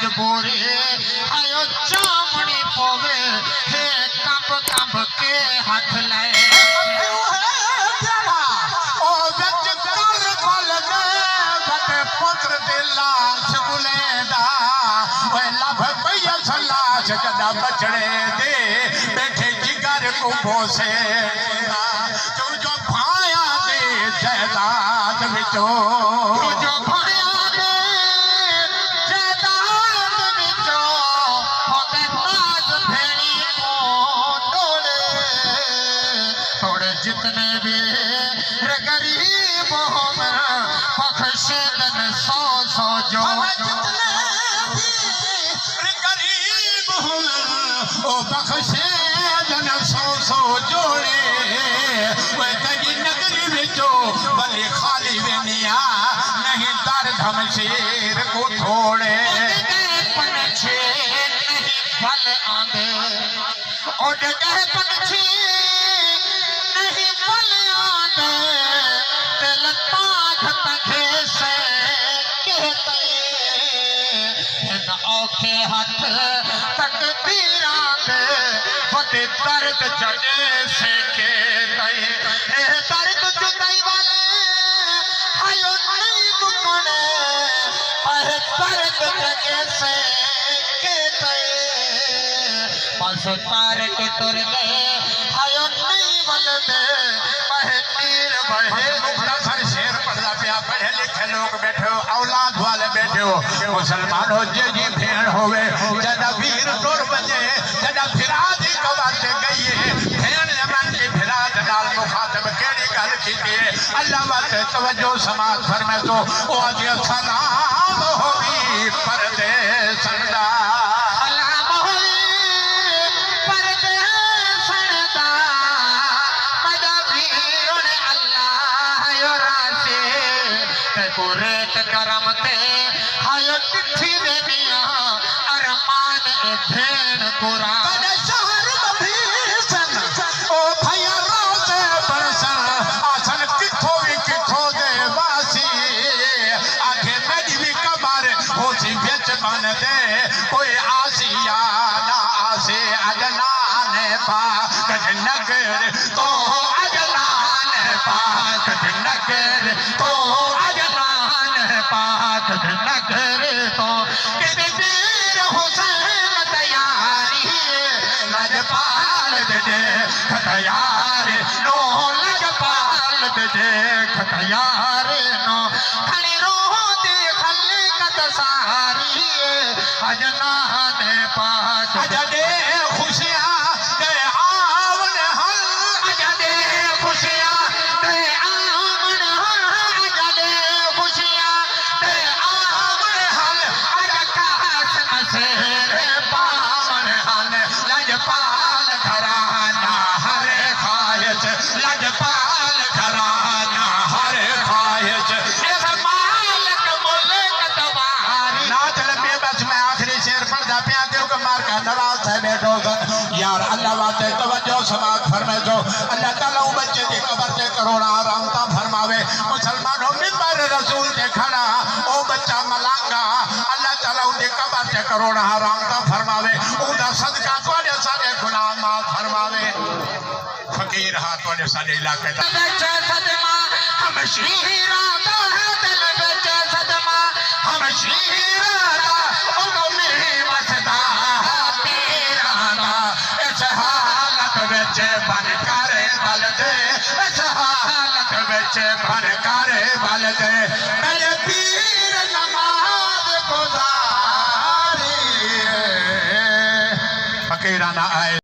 मजबूरी आयो चामड़ी पोवे हे कंब कंब के हाथ लाए पुत्र दिला बुलेदा लभ भैया सलाश जदा बचड़े दे बैठे जिगर को भोसे तू जो भाया दे जायदाद विचो जो भाया दे जायदाद विचो होते ताज भेड़ी को तोड़े तोड़े जितने भी गरीब हो मेरा बख्शे दन सौ सौ जो जितने भी गरीब हो ओ बख्शे दन सौ सौ जोड़े वह तेरी नगरी विचो भले खाली वेनिया नहीं दर धमशेर को थोड़े पंछी नहीं फल आंदे उड़ गए पंछी नहीं फल आंदे दिल ताज तखे से कहते इन औखे हाथ तकदीरा दे बड़े दर्द जगे से कहते दर्द जुदाई वाले आयो नहीं मुकने दर्द जगे से कहते पासो तार के तुर गए आयो नहीं बलदे पहनीर बढ़े शेर पढ़ा पिया पढ़े लिखे लोग बैठे हो औलाद वाले बैठे हो मुसलमान हो जी भेड़ होवे जदा वीर टोर बजे जदा फिराद कबाते गई भेड़ जमान की फिराद नाल मुखातब केड़ी गल कीती अल्लाह वास्ते तवज्जो समाज भर में तो ओ अज सलाम होवी पर्दे संदा सलाम होवी पर्दे संदा मदा वीर अल्लाह यो रासे कुरेत करमते हायो तिथि दे दिया अरमान भेड़ पुरा शहर भीषण ओ भैया रोजे बरसन आसन किथो दे वासी आगे मेरी भी कबर होसी बेच बन दे कोई आसिया ना आसे अजनान पाक नगर तो अजनान पाक नगर तो पाक नगर तो वीर हुसैन तैयारी लजपाल दे खतयार नो लजपाल दे खतयार नो खड़ी रोह दे खलकत सारी अजना दे पाक अजदे खुशियां दे आवन हल अजदे खुशियां दे आवन हल अजदे खुशियां पावन हल लजपाल घराना हर ख्वाहिश लजपाल घराना हर ख्वाहिश मालिक मुल्क तवारी नाच लंबे बस में आखिरी शेर पढ़दा पिया क्योंकि मार का नाराज है बैठो यार अल्लाह वास्ते तवज्जो समाज फरमाए जो अल्लाह ताला बच्चे की कब्र ते करोड़ा रहमता फरमावे मुसलमानों मिंबर रसूल ते खड़ा ओ बच्चा मलांगा अल्लाह ताला उनके कब्र ते करोड़ा रहमता फरमावे उनका सदका तोड़े सारे गुनाह माफ फरमावे फकीर हाथ तोड़े सारे इलाके दा बच्चा सदमा हम शीरा दा दिल बच्चा सदमा हम शीरा दा ओ मेरे मसदा तेरा दा इस हालत विच बन कर बल दे इस हालत विच बन कर बल दे मेरे पीर नमाज गुजारी फकीराना आए।